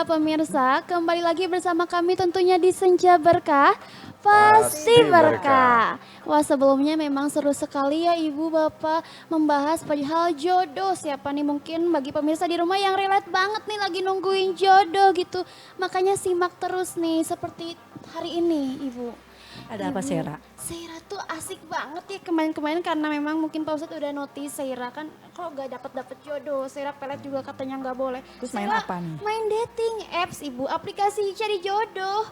pemirsa, kembali lagi bersama kami tentunya di Senja Berkah, pasti berkah. Wah sebelumnya memang seru sekali ya Ibu Bapak membahas perihal jodoh. Siapa nih mungkin bagi pemirsa di rumah yang relate banget nih lagi nungguin jodoh gitu. Makanya simak terus nih seperti hari ini Ibu. Ada apa Sera? Seira tuh asik banget ya kemarin-kemarin karena memang mungkin Pak Ustadz udah notice Seira kan kalau gak dapet jodoh, Seira pelet juga katanya gak boleh. Terus main Seira apa nih? main dating apps Ibu, aplikasi cari jodoh.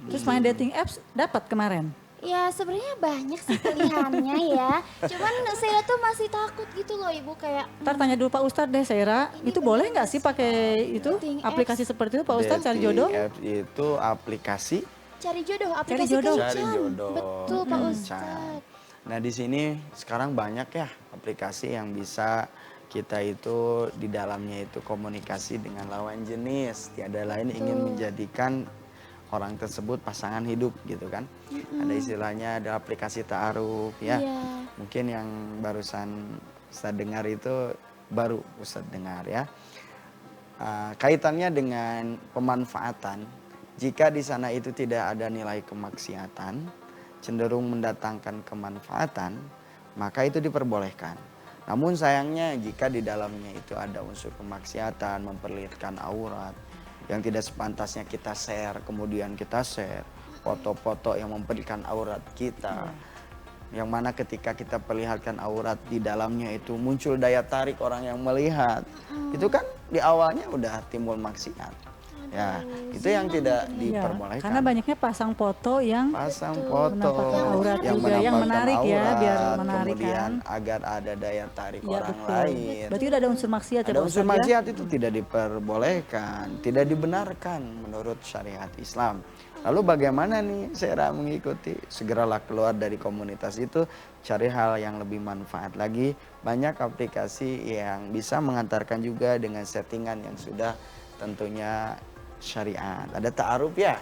Terus main dating apps dapat kemarin? Ya sebenarnya banyak sih pilihannya ya, cuman Seira tuh masih takut gitu loh Ibu kayak Ntar tanya dulu Pak Ustadz deh Sera, Ini itu bener boleh nggak nggak sih sih, pakai itu dating aplikasi apps? seperti itu Pak Ustadz cari jodoh? Dating apps itu aplikasi cari jodoh, aplikasi jodoh. cari kencan. jodoh. Betul Pak Kencan. Ustadz. Nah di sini sekarang banyak ya aplikasi yang bisa kita itu di dalamnya itu komunikasi dengan lawan jenis. Tiada lain ingin menjadikan orang tersebut pasangan hidup gitu kan. Ada istilahnya ada aplikasi ta'aruf ya. Iya. Mungkin yang barusan Ustadz dengar itu baru Ustadz dengar ya. Kaitannya dengan pemanfaatan. Jika di sana itu tidak ada nilai kemaksiatan, cenderung mendatangkan kemanfaatan, maka itu diperbolehkan. Namun sayangnya jika di dalamnya itu ada unsur kemaksiatan, memperlihatkan aurat, yang tidak sepantasnya kita share, kemudian kita share foto-foto yang memperlihatkan aurat kita. Yang mana ketika kita perlihatkan aurat di dalamnya itu muncul daya tarik orang yang melihat. Itu kan di awalnya udah timbul maksiat. Ya, itu yang tidak Ya, diperbolehkan. karena banyaknya pasang foto yang Pasang foto menampakkan aurat juga, yang menampakkan menarik ya, aurat, biar menarik kemudian kan. agar ada daya tarik Ya orang betul. lain. Berarti udah ada unsur maksiat ya Ada Pak unsur Ustadz ya? maksiat itu tidak diperbolehkan, tidak dibenarkan menurut syariat Islam. Lalu bagaimana nih Sera mengikuti? Segeralah keluar dari komunitas itu, cari hal yang lebih manfaat lagi. Banyak aplikasi yang bisa mengantarkan juga dengan settingan yang sudah tentunya syariat. Ada ta'aruf ya.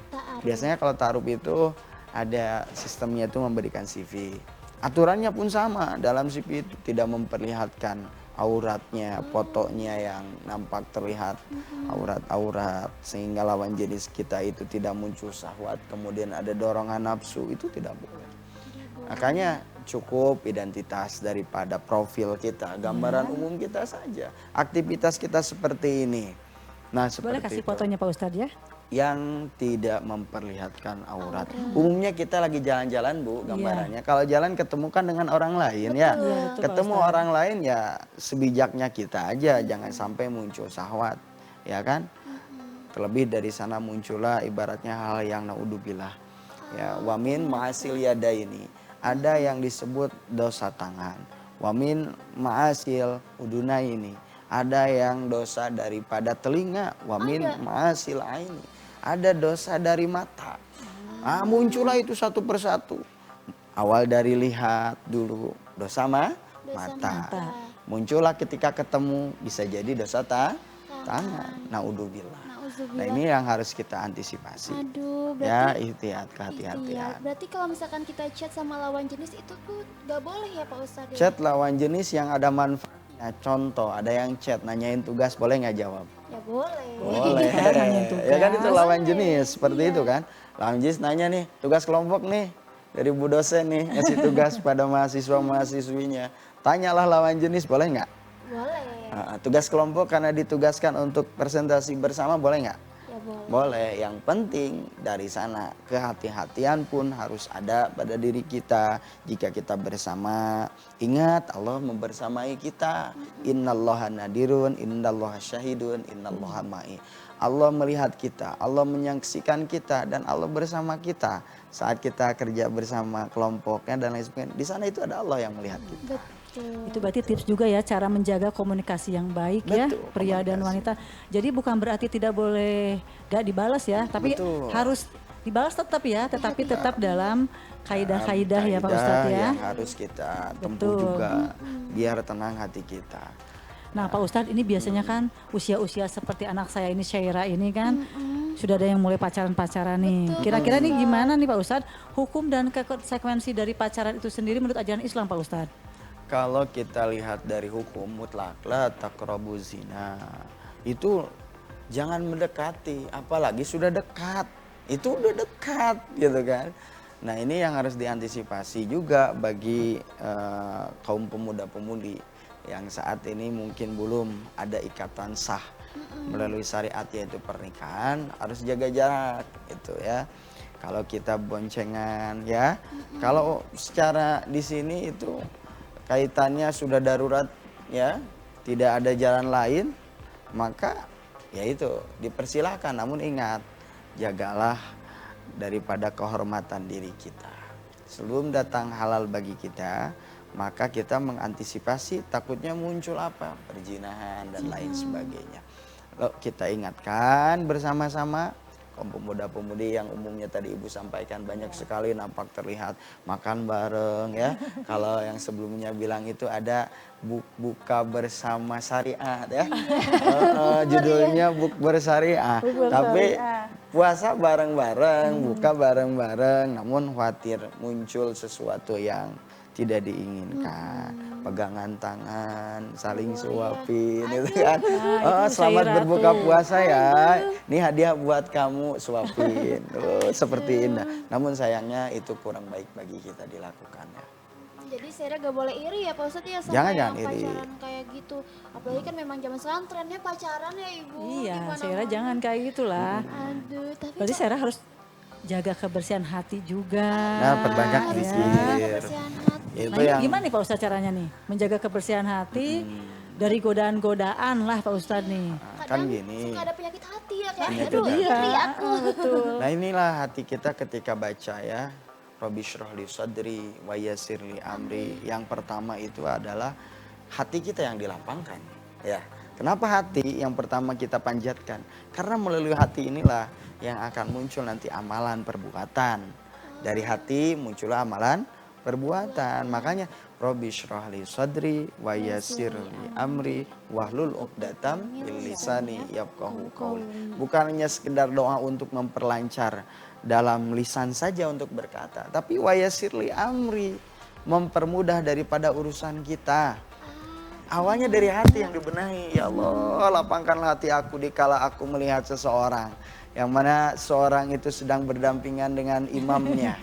Ta'aruf. Biasanya kalau ta'aruf itu ada sistemnya itu memberikan CV. Aturannya pun sama, dalam CV itu tidak memperlihatkan auratnya, fotonya yang nampak terlihat aurat-aurat sehingga lawan jenis kita itu tidak muncul syahwat, kemudian ada dorongan nafsu, itu tidak boleh. Makanya cukup identitas daripada profil kita, gambaran umum kita saja. Aktivitas kita seperti ini. Nah, Boleh seperti kasih itu. fotonya Pak Ustadz ya? Yang tidak memperlihatkan aurat. Umumnya kita lagi jalan-jalan Bu, gambarannya. Kalau jalan ketemu kan dengan orang lain ya. Iya, betul, Pak Ketemu Ustadz. orang lain ya sebijaknya kita aja, jangan sampai muncul syahwat, ya kan? Terlebih dari sana muncullah ibaratnya hal yang naudzubillah. Ya, wamin ma'asil yada ini. Ada yang disebut dosa tangan. Wamin ma'asil uduna ini. Ada yang dosa daripada telinga. Wamin ma'asil aini. Ada dosa dari mata. Ah, muncullah itu satu persatu. Awal dari lihat dulu. Dosa mata. Muncullah ketika ketemu. Bisa jadi dosa tangan. Naudzubillah. Nah ini yang harus kita antisipasi. Aduh, Ya berarti ihtiyat, iya, kehati-hatian. berarti kalau misalkan kita chat sama lawan jenis itu tuh gak boleh ya Pak Ustadz? Ya? Chat lawan jenis yang ada manfaatnya. Contoh, ada yang chat nanyain tugas, boleh nggak jawab? Ya boleh. Boleh. Nanyain tugas. Ya kan itu lawan jenis, seperti itu kan. Lawan jenis nanya nih, tugas kelompok nih. Dari Bu dosen nih, ngasih tugas pada mahasiswa-mahasiswinya. Tanyalah lawan jenis, boleh nggak? Boleh. Tugas kelompok karena ditugaskan untuk presentasi bersama, boleh nggak? Ya boleh. Boleh. Yang penting dari sana kehati-hatian pun harus ada pada diri kita. Jika kita bersama, ingat Allah membersamai kita. Innallaha nadirun, innallaha syahidun, innallaha ma'i. Allah melihat kita, Allah menyaksikan kita, dan Allah bersama kita saat kita kerja bersama kelompoknya dan lain sebagainya. Di sana itu ada Allah yang melihat kita. Betul. Itu berarti tips juga ya cara menjaga komunikasi yang baik ya Betul, pria dan wanita. Jadi bukan berarti tidak boleh gak dibalas ya, tapi Betul. harus dibalas tetap ya, tetapi tetap dalam kaidah-kaidah ya Pak Ustadz ya. Yang harus kita tempuh Betul. juga biar tenang hati kita. Nah Pak Ustadz ini biasanya kan usia-usia seperti anak saya ini Syaira ini kan sudah ada yang mulai pacaran-pacaran nih. Kira-kira nih gimana nih Pak Ustadz hukum dan konsekuensi dari pacaran itu sendiri menurut ajaran Islam Pak Ustadz? Kalau kita lihat dari hukum mutlak la taqrabuz zina, itu jangan mendekati, apalagi sudah dekat. Itu udah dekat gitu kan. Nah ini yang harus diantisipasi juga bagi kaum pemuda-pemudi yang saat ini mungkin belum ada ikatan sah melalui syariat yaitu pernikahan, harus jaga jarak itu ya. Kalau kita boncengan ya, kalau secara di sini itu kaitannya sudah darurat ya, tidak ada jalan lain, maka ya itu dipersilahkan. Namun ingat, jagalah daripada kehormatan diri kita. Sebelum datang halal bagi kita, maka kita mengantisipasi takutnya muncul apa? Perzinahan dan lain sebagainya. Lalu kita ingatkan bersama-sama, kaum pemuda-pemudi yang umumnya tadi Ibu sampaikan banyak sekali nampak terlihat makan bareng ya. Kalau yang sebelumnya bilang itu ada buka bersama syariah ya. Judulnya bukber syariah. Tapi puasa bareng-bareng, buka bareng-bareng, namun khawatir muncul sesuatu yang tidak diinginkan. Pegangan tangan, saling suapin itu kan. Oh, selamat berbuka puasa ya. Ini hadiah buat kamu, suapin. Seperti ini. Namun sayangnya itu kurang baik bagi kita dilakukan ya. Jadi Sera gak boleh iri ya Pak Ustadz ya sama Jangan yang iri. pacaran kayak gitu. Apalagi kan memang zaman sekarang trennya pacaran ya Ibu. Iya, Dimana-mana. Sarah jangan kayak gitulah. Aduh, tapi Berarti Sarah harus jaga kebersihan hati juga. Nah, perbanyak harus zikir. jaga kebersihan hati. Itu Nah, ini yang gimana nih Pak Ustadz caranya nih? Menjaga kebersihan hati dari godaan-godaan lah Pak Ustadz nih. kan gini. Suka ada penyakit hati ya kayak Penyakit aduh hati. ngeri aku. Betul. Nah inilah hati kita ketika baca ya. Rabbi syrah li sadri wa yassir li amri. Yang pertama itu adalah hati kita yang dilapangkan. Ya. Kenapa hati yang pertama kita panjatkan? Karena melalui hati inilah yang akan muncul nanti amalan perbuatan. Dari hati muncullah amalan perbuatan. Makanya Rabbi syrah li sadri wa yassir li amri wahlul 'uqdatam min lisani yafqahu qauli. Bukan hanya sekedar doa untuk memperlancar dalam lisan saja untuk berkata, tapi wa yassir li amri, mempermudah daripada urusan kita. Awalnya dari hati yang dibenahi. Ya Allah, lapangkanlah hati aku dikala aku melihat seseorang yang mana seorang itu sedang berdampingan dengan imamnya.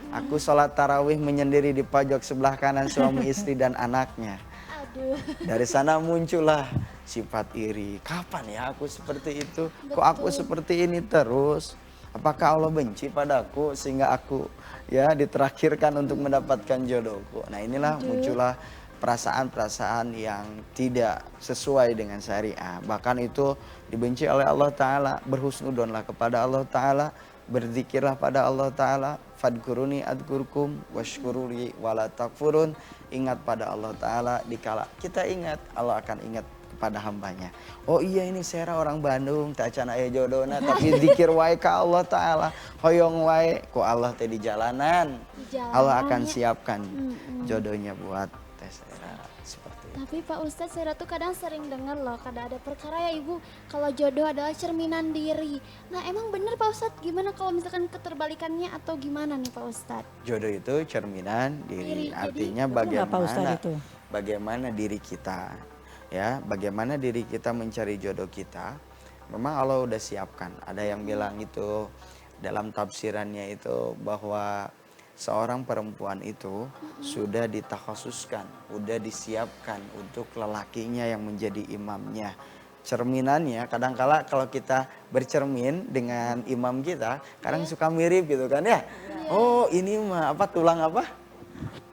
Aku sholat tarawih menyendiri di pojok sebelah kanan suami istri dan anaknya. Aduh. Dari sana muncullah sifat iri. Kapan ya aku seperti itu? Kok aku seperti ini terus? Apakah Allah benci padaku sehingga aku ya diterakhirkan untuk mendapatkan jodohku? Nah inilah muncullah perasaan-perasaan yang tidak sesuai dengan syariah. Bahkan itu dibenci oleh Allah Ta'ala. Berhusnudonlah kepada Allah Ta'ala. Berzikirlah pada Allah Ta'ala. Fadkuruni adkurkum washkuruli wala takfurun. Ingat pada Allah Ta'ala. Dikala kita ingat, Allah akan ingat pada hambanya. Oh iya ini Sera orang Bandung, tak can aya jodona, tapi zikir wae ka Allah Ta'ala. Hoyong wae ku Allah teh di jalanan. Allah akan siapkan jodohnya buat teh Sera. Seperti itu. Tapi Pak Ustadz Sera tuh kadang sering dengar loh, kadang ada perkara ya Ibu, kalau jodoh adalah cerminan diri. Nah emang bener Pak Ustadz, gimana kalau misalkan keterbalikannya atau gimana nih Pak Ustadz? Jodoh itu cerminan diri. Diri, Artinya betul nggak, Pak Ustadz, itu? bagaimana diri kita. Ya, bagaimana diri kita mencari jodoh kita. Memang Allah udah siapkan. Ada yang bilang itu dalam tafsirannya itu bahwa seorang perempuan itu sudah ditakhasuskan, sudah disiapkan untuk lelakinya yang menjadi imamnya. Cerminannya kadangkala kalau kita bercermin dengan imam kita, kadang suka mirip gitu kan ya. Oh, ini mah apa tulang apa?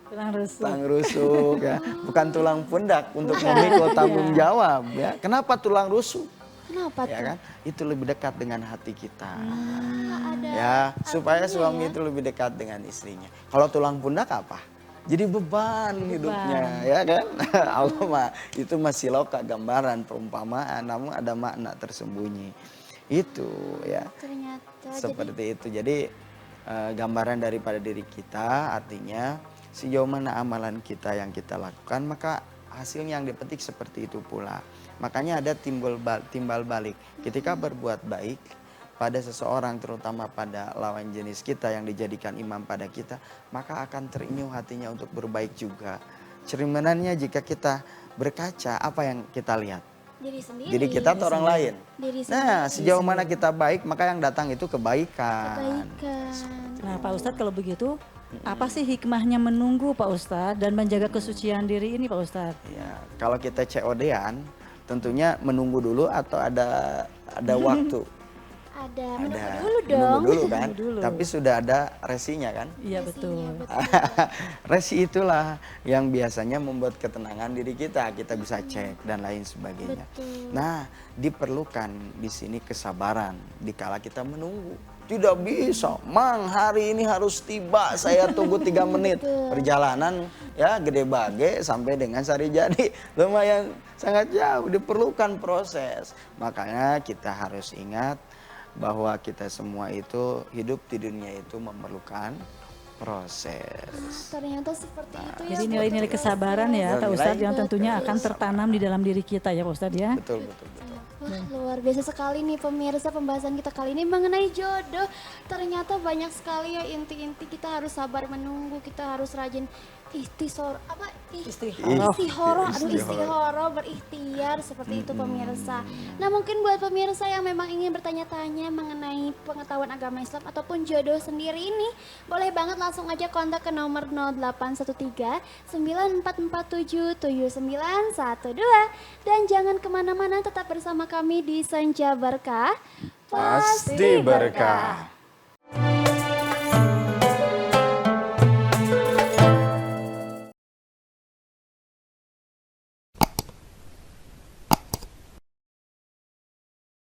Tulang rusuk. Tulang rusuk ya, bukan tulang pundak untuk memikul tanggung jawab ya. Kenapa tulang rusuk? Kenapa Ya tuh? kan? Itu lebih dekat dengan hati kita. Ada Ya, supaya artinya suami ya. itu lebih dekat dengan istrinya. Kalau tulang pundak apa? Jadi beban hidupnya, ya kan? Allah mah itu masih loka gambaran perumpamaan, namun ada makna tersembunyi. Itu ya. Ternyata Seperti itu. Jadi gambaran daripada diri kita artinya sejauh mana amalan kita yang kita lakukan, maka hasilnya yang dipetik seperti itu pula. Makanya ada timbal balik. Ketika berbuat baik pada seseorang, terutama pada lawan jenis kita yang dijadikan imam pada kita, maka akan terenyuh hatinya untuk berbaik juga. Cerminannya jika kita berkaca, apa yang kita lihat? Diri sendiri. Diri kita atau orang lain. Diri Nah, sendiri. sejauh mana kita baik, maka yang datang itu kebaikan. Kebaikan. Nah Pak Ustadz kalau begitu, apa sih hikmahnya menunggu Pak Ustadz dan menjaga kesucian diri ini Pak Ustadz? Ya, kalau kita COD-an, tentunya menunggu dulu atau ada waktu. Ada, menunggu Ada. dulu dong. Menunggu dulu kan, Menunggu dulu. tapi sudah ada resinya kan. Iya betul. Resi itulah yang biasanya membuat ketenangan diri kita bisa cek dan lain sebagainya. Betul. Nah, diperlukan di sini kesabaran dikala kita menunggu. Tidak bisa, Mang hari ini harus tiba, saya tunggu 3 menit. Perjalanan ya gede bage sampai dengan Sarijadi. Lumayan sangat jauh, diperlukan proses. Makanya kita harus ingat bahwa kita semua itu hidup di dunia itu memerlukan proses. Ternyata seperti itu ya. Jadi nilai-nilai kesabaran ya Pak Ustadz yang tentunya akan tertanam di dalam diri kita ya Pak Ustadz ya. Betul, betul, betul. Wah, luar biasa sekali nih pemirsa pembahasan kita kali ini mengenai jodoh. Ternyata banyak sekali ya inti-inti kita harus sabar menunggu, kita harus rajin istihoroh berikhtiar seperti itu pemirsa. Nah mungkin buat pemirsa yang memang ingin bertanya-tanya mengenai pengetahuan agama Islam ataupun jodoh sendiri ini, boleh banget langsung aja kontak ke nomor 0813 9447 7912 dan jangan kemana-mana, tetap bersama kami di Senja Berkah Pasti berkah.